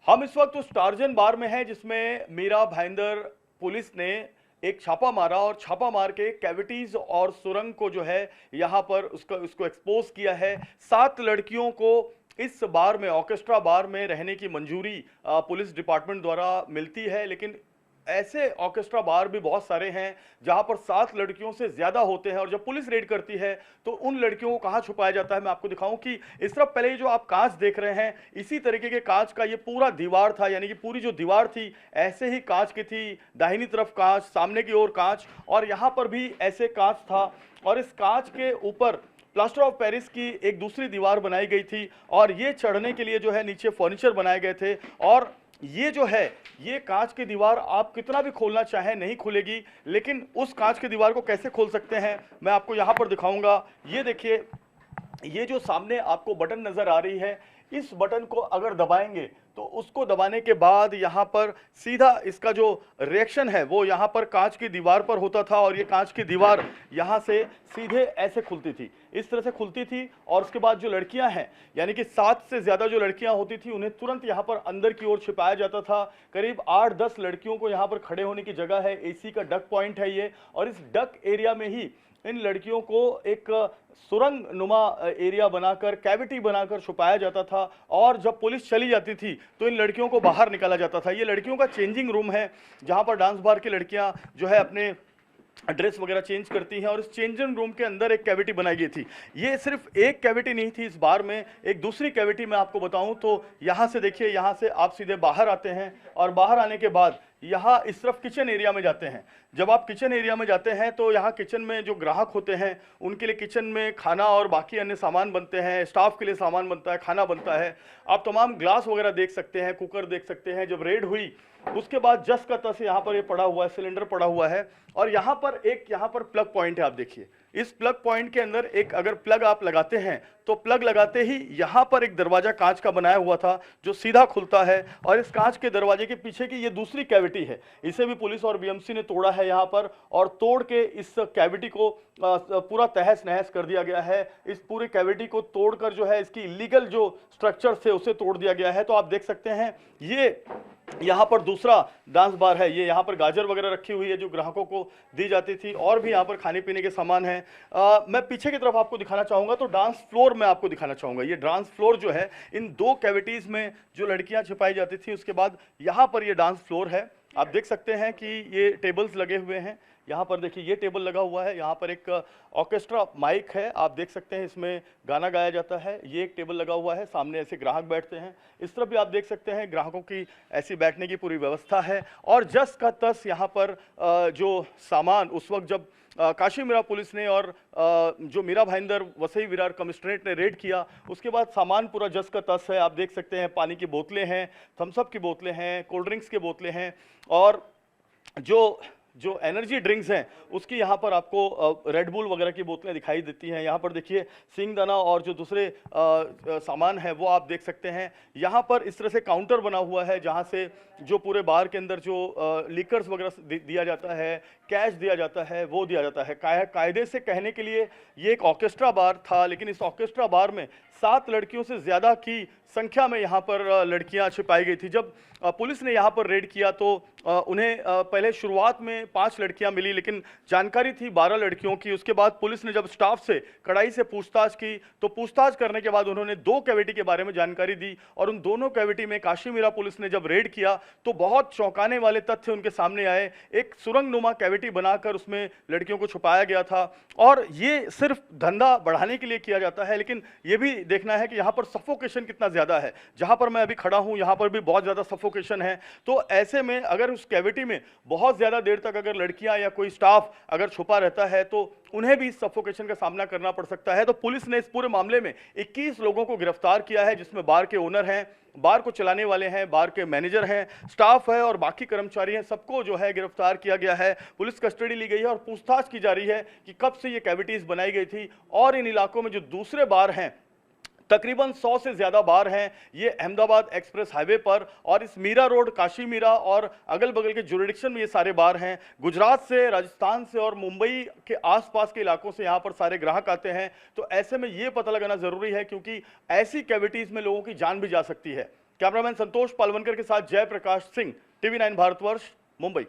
हम इस वक्त उस टार्जन बार में हैं जिसमें मीरा भाईंदर पुलिस ने एक छापा मारा और छापा मार के कैविटीज और सुरंग को जो है यहाँ पर उसको एक्सपोज किया है। 7 लड़कियों को इस बार में, ऑर्केस्ट्रा बार में रहने की मंजूरी पुलिस डिपार्टमेंट द्वारा मिलती है, लेकिन ऐसे ऑर्केस्ट्रा बार भी बहुत सारे हैं जहां पर 7 लड़कियों से ज्यादा होते हैं और जब पुलिस रेड करती है तो उन लड़कियों को कहां छुपाया जाता है। मैं आपको दिखाऊं कि इस तरफ पहले जो आप कांच देख रहे हैं, इसी तरीके के कांच का ये पूरा दीवार था, यानी कि पूरी जो दीवार थी ऐसे ही कांच की थी। दाहिनी तरफ कांच, सामने की ओर कांच, और यहां पर भी ऐसे कांच था। और इस कांच के ऊपर प्लास्टर ऑफ पेरिस की एक दूसरी दीवार बनाई गई थी और ये चढ़ने के लिए जो है नीचे फर्नीचर बनाए गए थे। और ये जो है, ये कांच की दीवार आप कितना भी खोलना चाहें नहीं खुलेगी, लेकिन उस कांच की दीवार को कैसे खोल सकते हैं मैं आपको यहां पर दिखाऊंगा। ये देखिए, ये जो सामने आपको बटन नजर आ रही है, इस बटन को अगर दबाएंगे तो उसको दबाने के बाद यहाँ पर सीधा इसका जो रिएक्शन है वो यहाँ पर कांच की दीवार पर होता था और ये कांच की दीवार यहाँ से सीधे ऐसे खुलती थी, इस तरह से खुलती थी। और उसके बाद जो लड़कियां हैं, यानी कि 7 से ज्यादा जो लड़कियां होती थी, उन्हें तुरंत यहाँ पर अंदर की ओर छिपाया जाता था। करीब 8-10 लड़कियों को यहाँ पर खड़े होने की जगह है, एसी का डक पॉइंट है ये, और इस डक एरिया में ही इन लड़कियों को एक सुरंग नुमा एरिया बनाकर, कैविटी बनाकर छुपाया जाता था। और जब पुलिस चली जाती थी तो इन लड़कियों को बाहर निकाला जाता था। ये लड़कियों का चेंजिंग रूम है जहां पर डांस बार की लड़कियां जो है अपने ड्रेस वगैरह चेंज करती हैं, और इस चेंजिंग रूम के अंदर एक कैविटी बनाई गई थी। ये सिर्फ एक कैविटी नहीं थी, इस बार में एक दूसरी कैविटी मैं आपको बताऊं तो यहां से देखिए, यहां से आप सीधे बाहर आते हैं और बाहर आने के बाद यहाँ इस तरफ किचन एरिया में जाते हैं। जब आप किचन एरिया में जाते हैं तो यहाँ किचन में जो ग्राहक होते हैं उनके लिए किचन में खाना और बाकी अन्य सामान बनते हैं, स्टाफ के लिए सामान बनता है, खाना बनता है। आप तमाम ग्लास वगैरह देख सकते हैं, कुकर देख सकते हैं। जब रेड हुई उसके बाद जस का तस यहाँ पर ये पड़ा हुआ है, सिलेंडर पड़ा हुआ है, और यहाँ पर प्लग पॉइंट है। आप देखिए, इस प्लग पॉइंट के अंदर एक अगर प्लग आप लगाते हैं तो प्लग लगाते ही यहाँ पर एक दरवाजा कांच का बनाया हुआ था जो सीधा खुलता है, और इस कांच के दरवाजे के पीछे की ये दूसरी कैविटी है, इसे भी पुलिस और बीएमसी ने तोड़ा है यहाँ पर, और तोड़ के इस कैविटी को पूरा तहस नहस कर दिया गया है। इस पूरी कैविटी को तोड़कर जो है इसकी इलीगल जो स्ट्रक्चर थे उसे तोड़ दिया गया है। तो आप देख सकते हैं ये यहाँ पर दूसरा डांस बार है। ये यहाँ पर गाजर वगैरह रखी हुई है जो ग्राहकों को दी जाती थी, और भी यहाँ पर खाने पीने के सामान हैं। मैं पीछे की तरफ आपको दिखाना चाहूँगा तो डांस फ्लोर में आपको दिखाना चाहूँगा। ये डांस फ्लोर जो है, इन 2 कैविटीज़ में जो लड़कियाँ छिपाई जाती थी, उसके बाद यहाँ पर ये डांस फ्लोर है। आप देख सकते हैं कि ये टेबल्स लगे हुए हैं। यहाँ पर देखिए, ये टेबल लगा हुआ है, यहाँ पर एक ऑर्केस्ट्रा माइक है, आप देख सकते हैं इसमें गाना गाया जाता है। ये एक टेबल लगा हुआ है, सामने ऐसे ग्राहक बैठते हैं। इस तरफ भी आप देख सकते हैं ग्राहकों की ऐसी बैठने की पूरी व्यवस्था है। और जस का तस यहाँ पर जो सामान उस वक्त जब काशी मीरा पुलिस ने और जो मीरा भाईंदर वसई विरार कमिश्नरेट ने रेड किया, उसके बाद सामान पूरा जस का तस है। आप देख सकते हैं पानी की बोतलें हैं, थम्सअप की बोतलें हैं, कोल्ड ड्रिंक्स की बोतलें हैं, और जो एनर्जी ड्रिंक्स हैं उसकी यहाँ पर आपको रेड बुल वगैरह की बोतलें दिखाई देती हैं। यहाँ पर देखिए सिंगदाना और जो दूसरे सामान है वो आप देख सकते हैं। यहाँ पर इस तरह से काउंटर बना हुआ है जहाँ से जो पूरे बार के अंदर जो लिकर्स वगैरह दिया जाता है, कैश दिया जाता है, वो दिया जाता है। कायदे से कहने के लिए ये एक ऑर्केस्ट्रा बार था, लेकिन इस ऑर्केस्ट्रा बार में 7 लड़कियों से ज़्यादा की संख्या में यहाँ पर लड़कियाँ छिपाई गई थी। जब पुलिस ने यहाँ पर रेड किया तो उन्हें पहले शुरुआत में 5 लड़कियां मिली, लेकिन जानकारी थी 12 लड़कियों की। उसके बाद पुलिस ने जब स्टाफ से कड़ाई से पूछताछ की तो पूछताछ करने के बाद उन्होंने 2 कैविटी के बारे में जानकारी दी, और उन दोनों कैविटी में काशी मीरा पुलिस ने जब रेड किया तो बहुत चौंकाने वाले तथ्य उनके सामने आए। एक सुरंग नुमा कैविटी बनाकर उसमें लड़कियों को छुपाया गया था, और ये सिर्फ धंधा बढ़ाने के लिए किया जाता है, लेकिन ये भी देखना है कि यहाँ पर सफोकेशन कितना ज्यादा है। जहां पर मैं अभी खड़ा हूं यहाँ पर भी बहुत ज्यादा सफोकेशन है। तो ऐसे में अगर उस कैविटी में बहुत ज्यादा देर तक अगर लड़कियां या कोई स्टाफ अगर छुपा रहता है तो उन्हें भी सफोकेशन का सामना करना पड़ सकता है। तो पुलिस ने इस पूरे मामले में 21 लोगों को गिरफ्तार किया है, जिसमें बार के ओनर हैं, बार को चलाने वाले हैं, बार के मैनेजर हैं, स्टाफ है और बाकी कर्मचारी हैं। सबको जो है गिरफ्तार किया गया है, पुलिस कस्टडी ली गई है और पूछताछ की जा रही है कि कब से ये कैविटीज बनाई गई थी। और इन इलाकों में जो दूसरे बार हैं, तकरीबन 100 से ज्यादा बार हैं, ये अहमदाबाद एक्सप्रेस हाईवे पर और इस मीरा रोड, काशी मीरा और अगल बगल के जुरिडिक्शन में ये सारे बार हैं। गुजरात से, राजस्थान से और मुंबई के आसपास के इलाकों से यहाँ पर सारे ग्राहक आते हैं। तो ऐसे में ये पता लगाना जरूरी है, क्योंकि ऐसी कैविटीज में लोगों की जान भी जा सकती है। कैमरामैन संतोष पालवनकर के साथ जयप्रकाश सिंह, टीवी 9 भारतवर्ष, मुंबई।